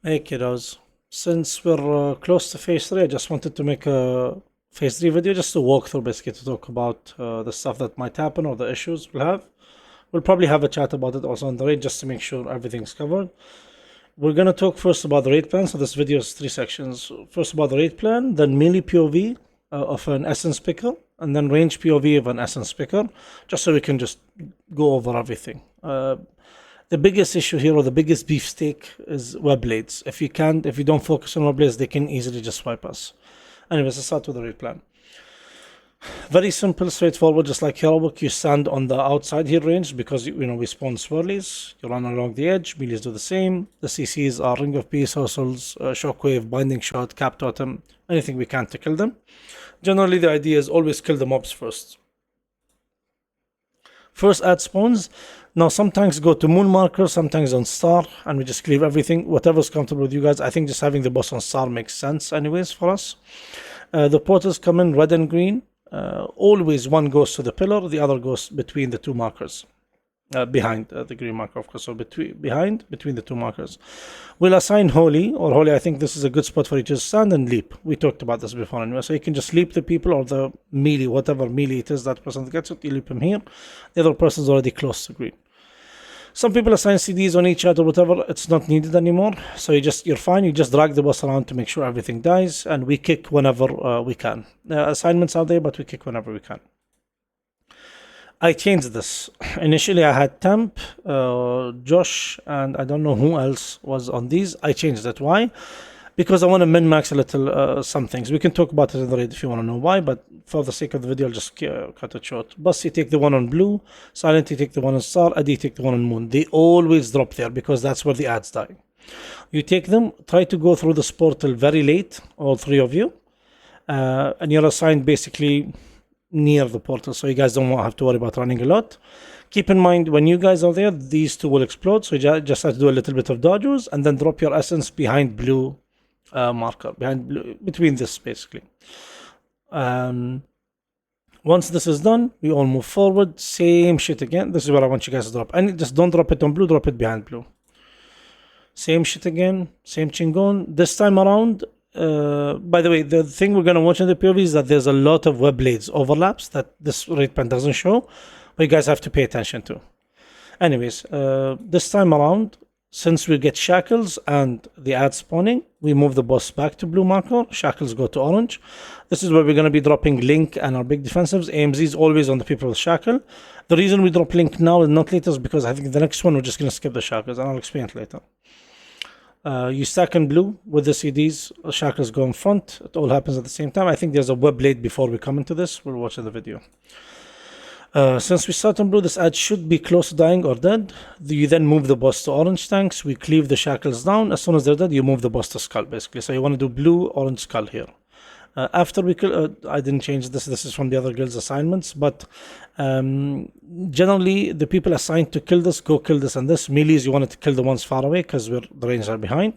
Hey kiddos, since we're close to phase 3, I just wanted to make a phase 3 video just to walk through, basically to talk about the stuff that might happen or the issues we'll have. We'll probably have a chat about it also on the raid just to make sure everything's covered. We're going to talk first about the raid plan, so this video is 3 sections. First about the raid plan, then melee POV of an essence picker, and then range POV of an essence picker, just so we can just go over everything. The biggest issue here, or the biggest beefsteak, is web blades. If you don't focus on web blades, they can easily just wipe us. Anyways, let's start with the raid plan. Very simple, straightforward, just like Heroic. You stand on the outside here range because we spawn swirlies. You run along the edge. Melees do the same. The CCs are Ring of Peace, Hustles, Shockwave, Binding Shot, Cap Totem, anything we can to kill them. Generally, the idea is always kill the mobs first. First add spawns. Now sometimes go to moon marker, sometimes on star, and we just cleave everything. Whatever's comfortable with you guys. I think just having the boss on star makes sense anyways for us. The portals come in red and green. Always one goes to the pillar, the other goes between the two markers. Behind the green marker, of course, so between the two markers. We'll assign Holy, I think this is a good spot for you to stand and leap. We talked about this before anyway, so you can just leap the people or the melee, whatever melee it is that person gets it, you leap him here. The other person's already close to green. Some people assign CDs on each side or whatever, it's not needed anymore, so you're fine, you just drag the boss around to make sure everything dies, and we kick whenever we can. Assignments are there, but we kick whenever we can. I changed this. Initially I had Temp, Josh, and I don't know who else was on these. I changed it. Why? Because I want to min-max a little some things. We can talk about it in the raid if you want to know why, but for the sake of the video, I'll just cut it short. Bus, you take the one on blue. Silent, you take the one on star. Adi, you take the one on moon. They always drop there because that's where the ads die. You take them, try to go through this portal very late, all 3 of you, and you're assigned basically near the portal, so you guys don't have to worry about running a lot. Keep in mind, when you guys are there, these two will explode, so you just have to do a little bit of dodges and then drop your essence behind blue marker, between this basically. Once this is done, we all move forward. Same shit again. This is what I want you guys to drop, and just don't drop it on blue, drop it behind blue. Same shit again, same chingon. This time around, by the way, the thing we're going to watch in the POV is that there's a lot of web blades overlaps that this Raidplan doesn't show, but you guys have to pay attention to. Anyways, this time around, since we get shackles and the ad spawning, we move the boss back to blue marker, shackles go to orange. This is where we're going to be dropping Link and our big defensives. AMZ is always on the people with shackle. The reason we drop Link now and not later is because I think the next one we're just going to skip the shackles, and I'll explain it later. You stack in blue with the CDs, shackles go in front. It all happens at the same time. I think there's a web blade before we come into this. We'll watch in the video. Since we start in blue, this ad should be close to dying or dead. You then move the boss to orange tanks. We cleave the shackles down. As soon as they're dead, you move the boss to skull, basically. So you want to do blue, orange, skull here. After we kill, I didn't change this. This is from the other guild's assignments, but generally the people assigned to kill this go kill this and this. Melees, you wanted to kill the ones far away because the range are behind.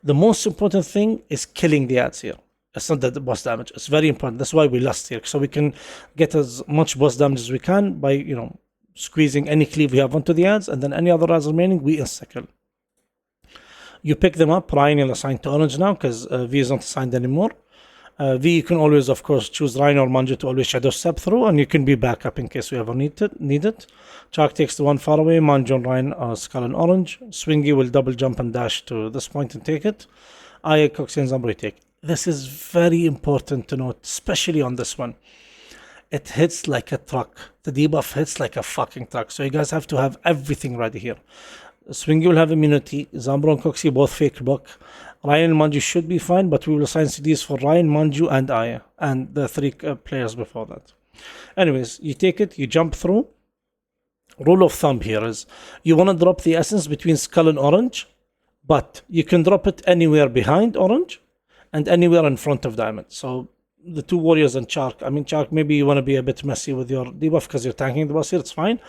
The most important thing is killing the ads here. It's not the boss damage. It's very important. That's why we last here, so we can get as much boss damage as we can by squeezing any cleave we have onto the ads, and then any other ads remaining we insta kill. You pick them up. Ryan is assigned to orange now because V is not assigned anymore. V, you can always, of course, choose Ryan or Manju to always shadow step through, and you can be back up in case we ever need it. Chalk takes the one far away. Manju and Ryan skull and orange. Swingy will double jump and dash to this point and take it. Aya, Coxie, and Zambri take. This is very important to note, especially on this one. It hits like a truck. The debuff hits like a fucking truck, so you guys have to have everything ready here. Swingy will have immunity. Zambro and Coxie both fake block. Ryan and Manju should be fine, but we will assign CDs for Ryan, Manju, and Aya, and the 3 players before that. Anyways, you take it, you jump through. Rule of thumb here is you want to drop the essence between skull and orange, but you can drop it anywhere behind orange and anywhere in front of diamond. So the 2 warriors and Chark. Chark, maybe you want to be a bit messy with your debuff because you're tanking the boss here. It's fine.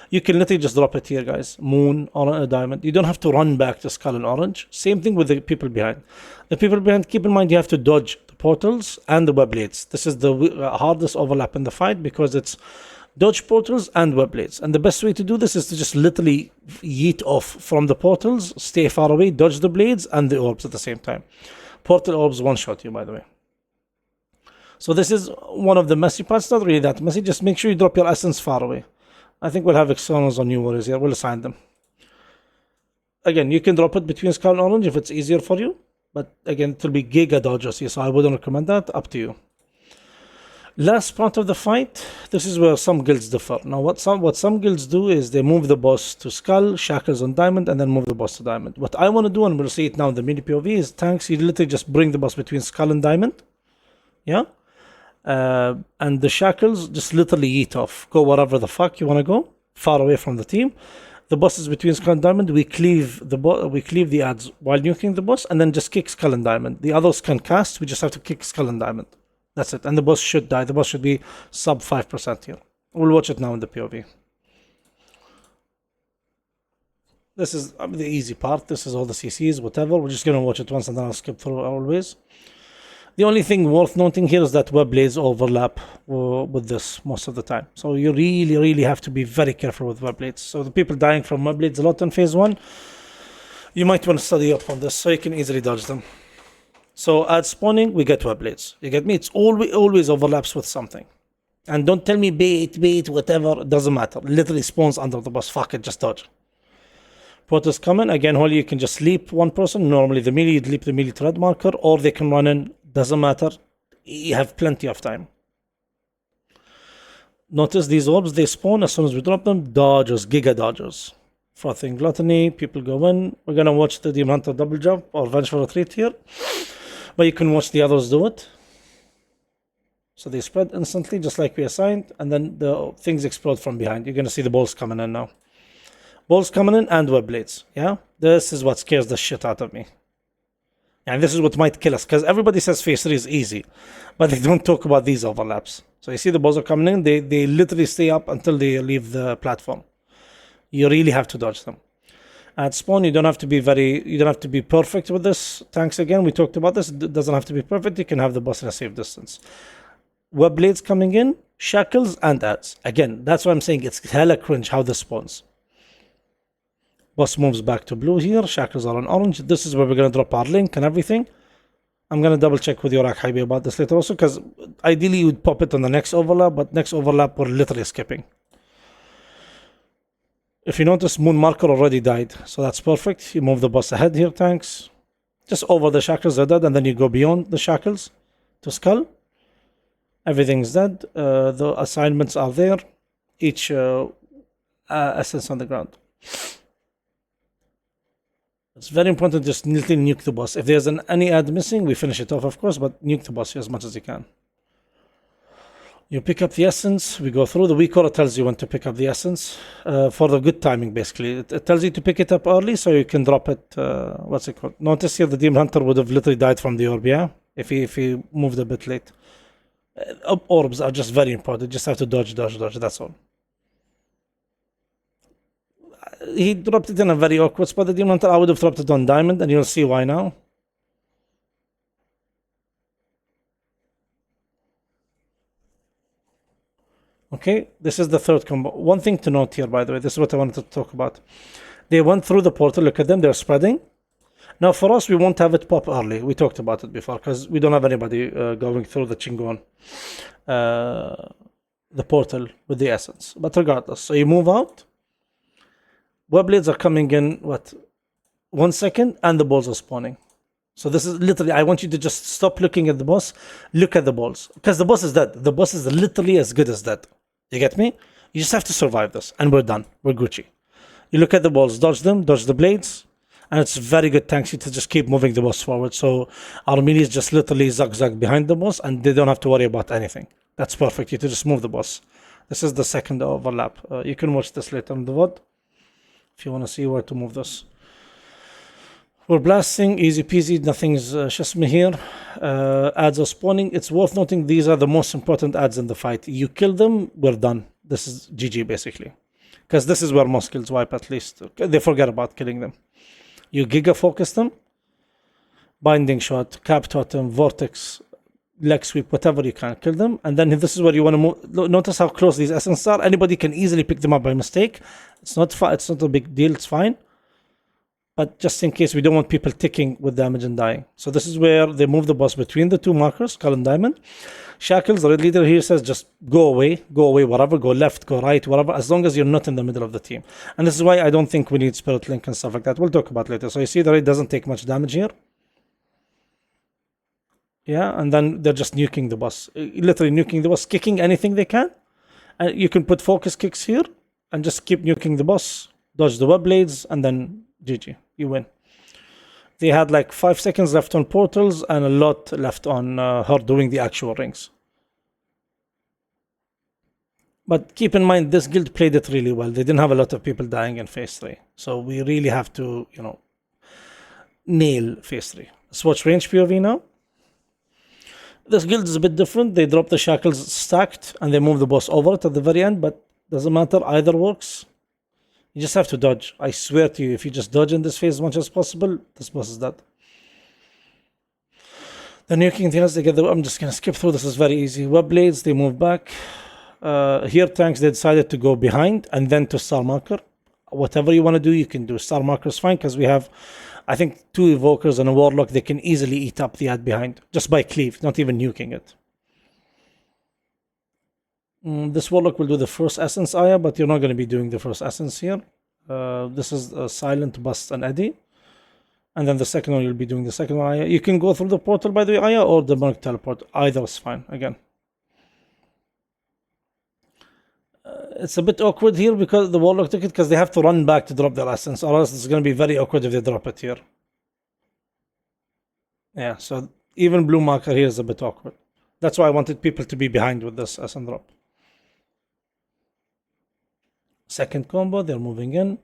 You can literally just drop it here, guys. Moon or a diamond. You don't have to run back to skull and orange. Same thing with the people behind. The people behind, keep in mind you have to dodge the portals and the web blades. This is the hardest overlap in the fight because it's Dodge portals and web blades. And the best way to do this is to just literally yeet off from the portals, stay far away, dodge the blades and the orbs at the same time. Portal orbs one-shot you, by the way. So this is one of the messy parts. Not really that messy. Just make sure you drop your essence far away. I think we'll have externals on new warriors here. We'll assign them. Again, you can drop it between Skull and Orange if it's easier for you. But again, it will be Giga dodgers here, so I wouldn't recommend that. Up to you. Last part of the fight, this is where some guilds differ. Now, what some guilds do is they move the boss to Skull, Shackles on Diamond, and then move the boss to Diamond. What I want to do, and we'll see it now in the mini POV, is tanks, you literally just bring the boss between Skull and Diamond. Yeah? And the Shackles just literally eat off. Go wherever the fuck you want to go, far away from the team. The boss is between Skull and Diamond. We cleave the adds while nuking the boss, and then just kick Skull and Diamond. The others can cast. We just have to kick Skull and Diamond. That's it. And the boss should die. The boss should be sub 5% here. We'll watch it now in the POV. This is the easy part. This is all the CCs, whatever. We're just going to watch it once and then I'll skip through always. The only thing worth noting here is that web blades overlap with this most of the time. So you really, really have to be very careful with web blades. So the people dying from web blades a lot in phase 1, you might want to study up on this so you can easily dodge them. So at spawning, we get web blades. You get me? It's always overlaps with something. And don't tell me bait, whatever. It doesn't matter. Literally spawns under the boss. Fuck it, just dodge. Portals coming. Again, Holy, you can just leap one person. Normally the melee, you'd leap the melee thread marker. Or they can run in. Doesn't matter. You have plenty of time. Notice these orbs, they spawn as soon as we drop them. Dodgers, giga dodgers. Frothing Gluttony. People go in. We're going to watch the Demon Hunter double jump or Vengeful Retreat here. But you can watch the others do it. So they spread instantly, just like we assigned. And then the things explode from behind. You're going to see the balls coming in now. Balls coming in and web blades. Yeah? This is what scares the shit out of me. And this is what might kill us. Because everybody says phase 3 is easy. But they don't talk about these overlaps. So you see the balls are coming in. They literally stay up until they leave the platform. You really have to dodge them. At spawn, you don't have to be perfect with this. Tanks again, we talked about this. It doesn't have to be perfect. You can have the boss in a safe distance. Web blades coming in, shackles and adds. Again, that's why I'm saying it's hella cringe how this spawns. Boss moves back to blue here. Shackles are on orange. This is where we're going to drop our link and everything. I'm going to double check with Yorak Haibi about this later also, because ideally you would pop it on the next overlap, but next overlap we're literally skipping. If you notice, Moon Marker already died, so that's perfect. You move the boss ahead here, tanks. Just over the shackles are dead, and then you go beyond the shackles to Skull. Everything's dead. The assignments are there. Each essence on the ground. It's very important to just neatly nuke the boss. If there's any ad missing, we finish it off, of course, but nuke the boss as much as you can. You pick up the essence, we go through. The weak aura tells you when to pick up the essence for the good timing, basically. It tells you to pick it up early so you can drop it, what's it called? Notice here the Demon Hunter would have literally died from the orb, yeah? If he moved a bit late. Orbs are just very important. You just have to dodge, that's all. He dropped it in a very awkward spot, the Demon Hunter. I would have dropped it on Diamond, and you'll see why now. Okay, this is the third combo. One thing to note here, by the way, this is what I wanted to talk about. They went through the portal, look at them, they're spreading. Now for us, we won't have it pop early. We talked about it before, because we don't have anybody going through the Chingon, the portal with the essence. But regardless, so you move out. Web blades are coming in, 1 second, and the balls are spawning. So this is literally, I want you to just stop looking at the boss, look at the balls. Because the boss is dead. The boss is literally as good as dead. You get me? You just have to survive this, and we're done. We're Gucci. You look at the balls, dodge them, dodge the blades, and it's very good tanks to just keep moving the boss forward. So our minions just literally zag behind the boss, and they don't have to worry about anything. That's perfect. You just move the boss. This is the second overlap. You can watch this later on the VOD if you want to see where to move this. We're blasting, easy peasy, nothing's shasmi here. Ads are spawning. It's worth noting these are the most important ads in the fight. You kill them, we're done. This is GG basically. Because this is where most kills wipe at least. They forget about killing them. You giga focus them. Binding shot, cap totem, vortex. leg sweep, whatever you can, kill them. And then this is where you want to move. Notice how close these essence are. Anybody can easily pick them up by mistake. It's not a big deal, it's fine. But just in case, we don't want people ticking with damage and dying. So this is where they move the boss between the two markers, Skull and Diamond. Shackles, the red leader here says just go away, whatever, go left, go right, whatever, as long as you're not in the middle of the team. And this is why I don't think we need Spirit Link and stuff like that. We'll talk about later. So you see the raid doesn't take much damage here. Yeah, and then they're just nuking the boss. Literally nuking the boss, kicking anything they can. And you can put focus kicks here and just keep nuking the boss. Dodge the web blades and then GG. You win. They had like 5 seconds left on portals and a lot left on her doing the actual rings. But keep in mind, this guild played it really well. They didn't have a lot of people dying in phase 3. So we really have to, nail phase 3. Let's watch range POV now. This guild is a bit different. They drop the shackles stacked and they move the boss over it at the very end, but doesn't matter, either works. You just have to dodge. I swear to you, if you just dodge in this phase as much as possible, this boss is dead. The nuking things together, I'm just going to skip through. This is very easy. Web blades, they move back. Here tanks, they decided to go behind and then to star marker. Whatever you want to do, you can do. Star marker is fine because we have, I think, 2 evokers and a warlock. They can easily eat up the ad behind just by cleave, not even nuking it. This warlock will do the first essence Aya, but you're not going to be doing the first essence here. This is a silent bust and Eddie. And then the second one, you'll be doing the second one Aya. You can go through the portal, by the way, Aya, or the Merc teleport. Either is fine, again. It's a bit awkward here because the warlock took it, because they have to run back to drop their essence, or else it's going to be very awkward if they drop it here. Yeah, so even blue marker here is a bit awkward. That's why I wanted people to be behind with this essence drop. Second combo, they're moving in.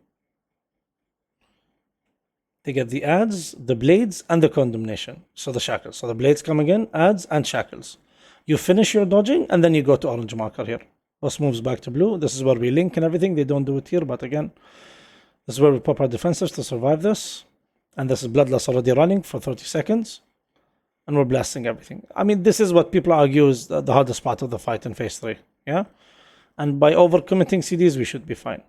They get the ads, the blades, and the condemnation. So the shackles. So the blades coming in, ads, and shackles. You finish your dodging, and then you go to orange marker here. Boss moves back to blue. This is where we link and everything. They don't do it here, but again, this is where we pop our defensives to survive this. And this is Bloodlust already running for 30 seconds. And we're blasting everything. I mean, this is what people argue is the hardest part of the fight in phase 3. Yeah? And by overcommitting CDs, we should be fine.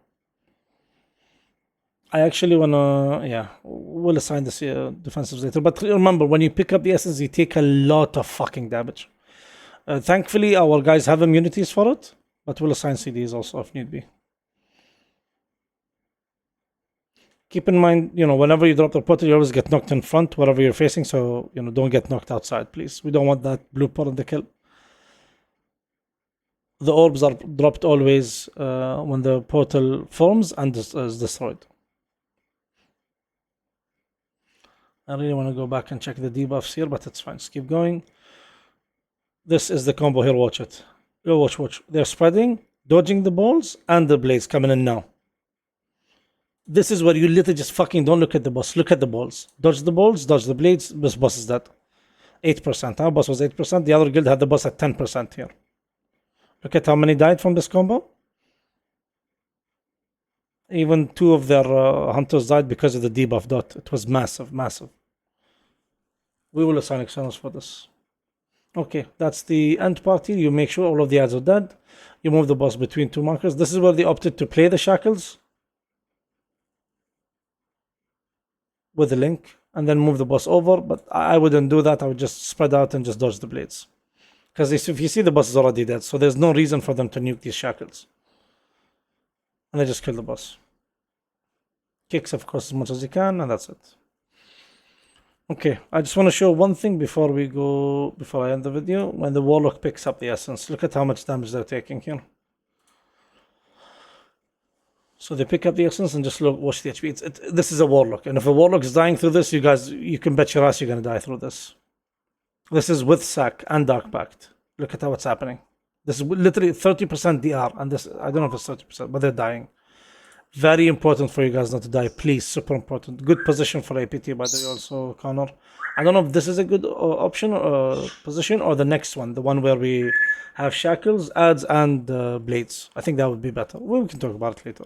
I actually want to, we'll assign this defensives later. But remember, when you pick up the essence, you take a lot of fucking damage. Thankfully, our guys have immunities for it. But we'll assign CDs also if need be. Keep in mind, whenever you drop the portal, you always get knocked in front, wherever you're facing. So, don't get knocked outside, please. We don't want that blue pot on the kill. The orbs are dropped always when the portal forms and is destroyed. I really want to go back and check the debuffs here, but it's fine. Just keep going. This is the combo here. Watch it. Go watch. They're spreading, dodging the balls, and the blades coming in now. This is where you literally just fucking don't look at the boss. Look at the balls. Dodge the balls, dodge the blades. This boss is dead. 8%. Our boss was 8%. The other guild had the boss at 10% here. Look at how many died from this combo. Even 2 of their hunters died because of the debuff dot. It was massive. We will assign externals for this. Okay, that's the end party. You make sure all of the ads are dead. You move the boss between 2 markers. This is where they opted to play the shackles with the link and then move the boss over. But I wouldn't do that. I would just spread out and just dodge the blades. Because if you see, the boss is already dead, so there's no reason for them to nuke these shackles. And they just kill the boss. Kicks, of course, as much as you can, and that's it. Okay, I just want to show one thing before I end the video. When the warlock picks up the essence, look at how much damage they're taking here. So they pick up the essence and just watch the HP. This is a warlock, and if a warlock is dying through this, you can bet your ass you're going to die through this. This is with Sack and Dark Pact. Look at how it's happening. This is literally 30% DR, and this, I don't know if it's 30%, but they're dying. Very important for you guys not to die, please. Super important. Good position for APT, by the way, also, Connor. I don't know if this is a good option or position, or the next one, the one where we have shackles, ads, and blades. I think that would be better. We can talk about it later.